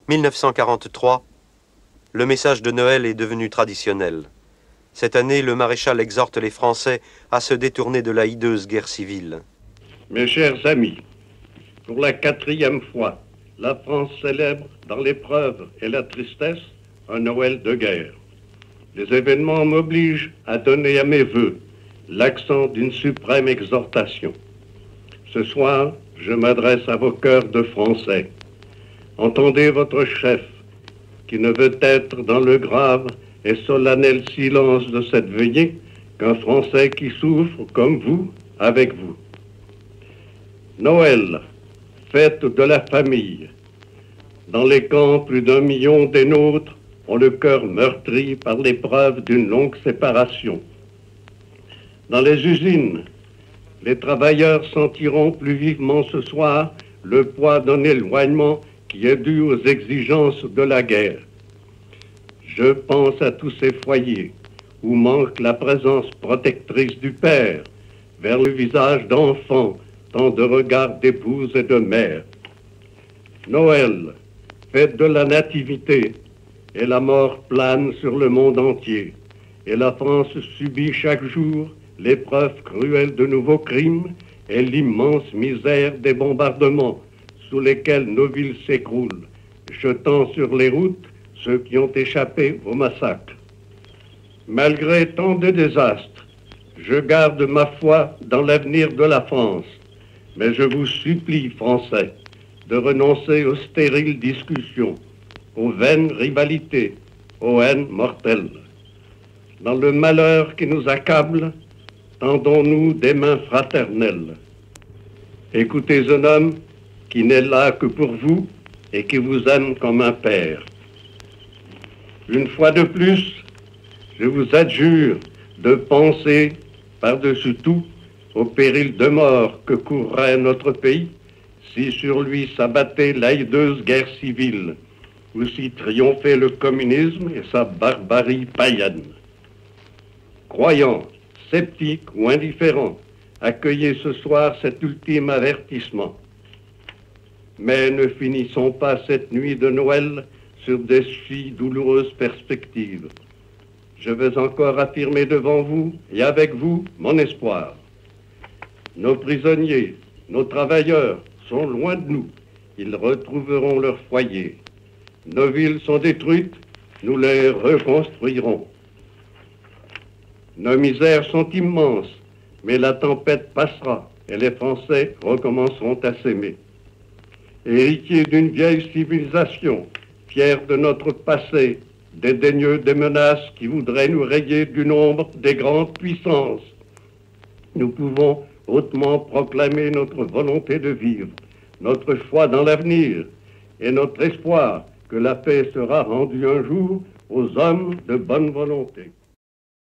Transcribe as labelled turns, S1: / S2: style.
S1: 1943, le message de Noël est devenu traditionnel. Cette année, le maréchal exhorte les Français à se détourner de la hideuse guerre civile.
S2: Mes chers amis, pour la 4e fois, la France célèbre dans l'épreuve et la tristesse un Noël de guerre. Les événements m'obligent à donner à mes vœux l'accent d'une suprême exhortation. Ce soir, je m'adresse à vos cœurs de Français. Entendez votre chef, qui ne veut être dans le grave et solennel silence de cette veillée qu'un Français qui souffre comme vous, avec vous. Noël, fête de la famille. Dans les camps, plus d'1 million des nôtres ont le cœur meurtri par l'épreuve d'une longue séparation. Dans les usines, les travailleurs sentiront plus vivement ce soir le poids d'un éloignement qui est dû aux exigences de la guerre. Je pense à tous ces foyers où manque la présence protectrice du père, vers le visage d'enfants, tant de regards d'épouses et de mères. Noël, fête de la nativité, et la mort plane sur le monde entier, et la France subit chaque jour l'épreuve cruelle de nouveaux crimes et l'immense misère des bombardements sous lesquels nos villes s'écroulent, jetant sur les routes ceux qui ont échappé au massacre. Malgré tant de désastres, je garde ma foi dans l'avenir de la France, mais je vous supplie, Français, de renoncer aux stériles discussions, aux vaines rivalités, aux haines mortelles. Dans le malheur qui nous accable, tendons-nous des mains fraternelles. Écoutez un homme qui n'est là que pour vous et qui vous aime comme un père. Une fois de plus, je vous adjure de penser par-dessus tout au péril de mort que courrait notre pays si sur lui s'abattait la hideuse guerre civile ou si triomphait le communisme et sa barbarie païenne. Croyants, sceptiques ou indifférents, accueillez ce soir cet ultime avertissement. Mais ne finissons pas cette nuit de Noël sur des si douloureuses perspectives. Je vais encore affirmer devant vous et avec vous mon espoir. Nos prisonniers, nos travailleurs sont loin de nous. Ils retrouveront leur foyer. Nos villes sont détruites, nous les reconstruirons. Nos misères sont immenses, mais la tempête passera et les Français recommenceront à s'aimer. Héritiers d'une vieille civilisation, fiers de notre passé, dédaigneux des menaces qui voudraient nous rayer du nombre des grandes puissances, nous pouvons hautement proclamer notre volonté de vivre, notre foi dans l'avenir et notre espoir que la paix sera rendue un jour aux hommes de bonne volonté.